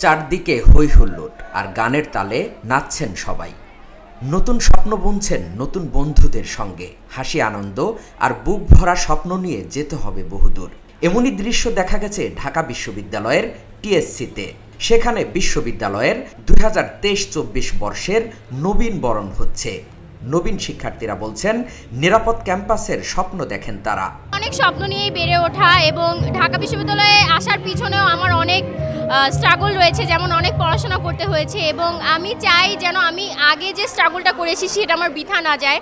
চারদিকে হই হুল্লোড় আর গানের তালে নাচছেন সবাই। নতুন স্বপ্ন বুনছেন নতুন বন্ধুদের সঙ্গে। হাসি আনন্দ আর বুক ভরা স্বপ্ন নিয়ে যেতে হবে বহুদূর। এমনই দৃশ্য দেখা গেছে ঢাকা বিশ্ববিদ্যালয়ের টিএসসিতে। সেখানে বিশ্ববিদ্যালয়ের 2023-24 বর্ষের নবীন বরণ হচ্ছে। নবীন শিক্ষার্থীরা বলছেন নিরাপদ ক্যাম্পাসের স্বপ্ন দেখেন তারা। অনেক স্বপ্ন নিয়েই বেড়ে ওঠা এবং ঢাকা বিশ্ববিদ্যালয়ে আসার পিছনেও আমার অনেক স্ট্রাগল রয়েছে, যেমন অনেক পড়াশোনা করতে হয়েছে এবং আমি চাই যেন আমি আগে যে স্ট্রাগলটা করেছি সেটা আমার বৃথা না যায়।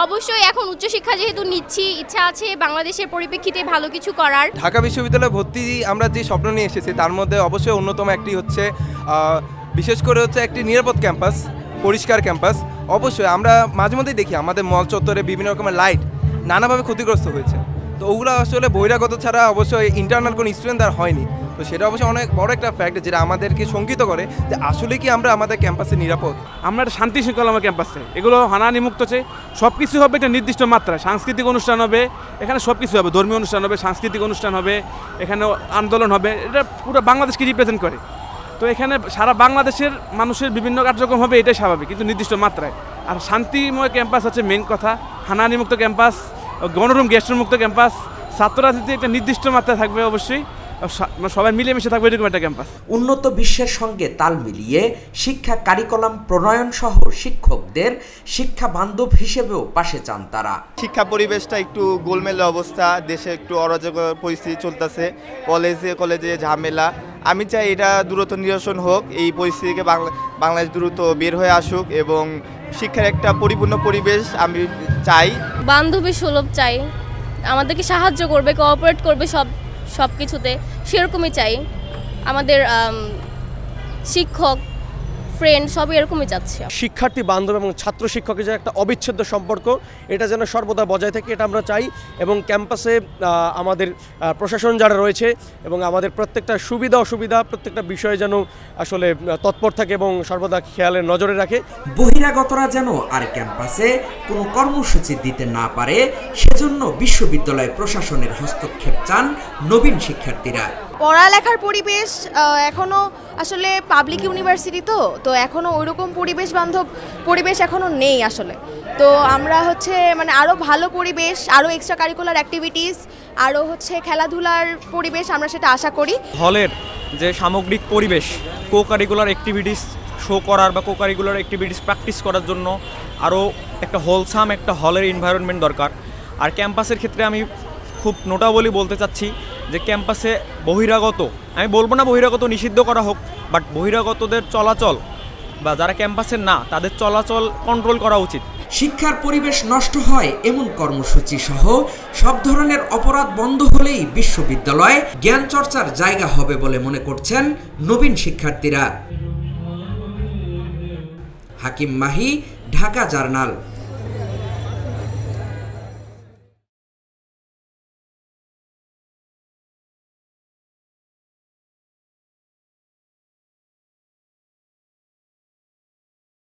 অবশ্যই এখন উচ্চশিক্ষা যেহেতু নিচ্ছি, ইচ্ছা আছে বাংলাদেশের পরিপ্রেক্ষিতে ভালো কিছু করার। ঢাকা বিশ্ববিদ্যালয়ে ভর্তি আমরা যে স্বপ্ন নিয়ে এসেছি তার মধ্যে অবশ্যই অন্যতম একটি হচ্ছে বিশেষ করে হচ্ছে একটি নিরাপদ ক্যাম্পাস, পরিষ্কার ক্যাম্পাস। অবশ্যই আমরা মাঝে মধ্যেই দেখি আমাদের মল চত্বরে বিভিন্ন রকমের লাইট নানাভাবে ক্ষতিগ্রস্ত হয়েছে, তো ওগুলো আসলে বহিরাগত ছাড়া অবশ্যই ইন্টারনাল কোনো স্টুডেন্ট আর হয়নি। তো সেটা অবশ্যই অনেক বড় একটা ফ্যাক্ট যেটা আমাদেরকে শঙ্কিত করে যে আসলে কি আমরা আমাদের ক্যাম্পাসে নিরাপদ। আমরা একটা শান্তি শৃঙ্খলা আমার ক্যাম্পাসে, এগুলো হানাহানি মুক্ত আছে। সব কিছু হবে একটা নির্দিষ্ট মাত্রায়। সাংস্কৃতিক অনুষ্ঠান হবে এখানে, সব কিছু হবে, ধর্মীয় অনুষ্ঠান হবে, সাংস্কৃতিক অনুষ্ঠান হবে, এখানে আন্দোলন হবে। এটা পুরো বাংলাদেশকে রিপ্রেজেন্ট করে। তো এখানে সারা বাংলাদেশের মানুষের বিভিন্ন কার্যক্রম হবে, এটাই স্বাভাবিক, কিন্তু নির্দিষ্ট মাত্রায়। আর শান্তিময় ক্যাম্পাস হচ্ছে মেন কথা। হানাহানি মুক্ত ক্যাম্পাস, গণরুম গেস্ট মুক্ত ক্যাম্পাস, ছাত্র রাজনীতি একটা নির্দিষ্ট মাত্রায় থাকবে, অবশ্যই সবাই মিলেমিশে থাকবে এরকম একটা ক্যাম্পাস। উন্নত বিশ্বের সঙ্গে তাল মিলিয়ে শিক্ষা কারিকুলাম প্রণয়ন সহ শিক্ষকদের শিক্ষা বান্ধব হিসেবেও পাশে চান তারা। শিক্ষা পরিবেশটা একটু গোলমেলে অবস্থা, দেশে একটু অরাজকর পরিস্থিতি চলতেছে, কলেজে ঝামেলা। আমি চাই এটা দ্রুত নিরসন হোক, এই পরিস্থিতি থেকে বাংলাদেশ দ্রুত বের হয়ে আসুক এবং শিক্ষার একটা পরিপূর্ণ পরিবেশ আমি চাই। বান্ধবী সুলভ চাই, আমাদেরকে সাহায্য করবে, কোঅপারেট করবে সব কিছুতে, সেরকমই চাই। আমাদের শিক্ষক ফ্রেন্ড সবই এরকমই চাচ্ছে। শিক্ষার্থী বান্ধব এবং ছাত্র শিক্ষকের যে একটা অবিচ্ছেদ্য সম্পর্ক, এটা যেন সর্বদা বজায় থাকে, এটা আমরা চাই। এবং ক্যাম্পাসে আমাদের প্রশাসন যারা রয়েছে এবং আমাদের প্রত্যেকটা সুবিধা অসুবিধা প্রত্যেকটা বিষয়ে যেন আসলে তৎপর থাকে এবং সর্বদা খেয়ালের নজরে রাখে। বহিরাগতরা যেন আর ক্যাম্পাসে কোনো কর্মসূচি দিতে না পারে, সেজন্য বিশ্ববিদ্যালয় প্রশাসনের হস্তক্ষেপ চান নবীন শিক্ষার্থীরা। পড়ালেখার পরিবেশ এখনও আসলে পাবলিক ইউনিভার্সিটি তো এখনও ওইরকম পরিবেশ বান্ধব পরিবেশ এখনও নেই আসলে। তো আমরা হচ্ছে মানে আরও ভালো পরিবেশ, আরও এক্সট্রা কারিকুলার অ্যাক্টিভিটিস, আরও হচ্ছে খেলাধুলার পরিবেশ, আমরা সেটা আশা করি। হলের যে সামগ্রিক পরিবেশ, কো কারিকুলার অ্যাক্টিভিটিস শো করার বা কো কারিকুলার অ্যাক্টিভিটিস প্র্যাকটিস করার জন্য আরও একটা হোলসাম একটা হলের এনভায়রনমেন্ট দরকার। আর ক্যাম্পাসের ক্ষেত্রে আমি খুব নোটাবলি বলতে চাচ্ছি যে ক্যাম্পাসে বহিরাগত, আমি বলবো না বহিরাগত নিষিদ্ধ করা হোক, বাট বহিরাগতদের চলাচল বা যারা ক্যাম্পাসের না তাদের চলাচল কন্ট্রোল করা উচিত। শিক্ষার পরিবেশ নষ্ট হয় এমন কর্মসূচি সহ সব ধরনের অপরাধ বন্ধ হলেই বিশ্ববিদ্যালয় জ্ঞান চর্চার জায়গা হবে বলে মনে করছেন নবীন শিক্ষার্থীরা। হাকিম মাহি, ঢাকা জার্নাল।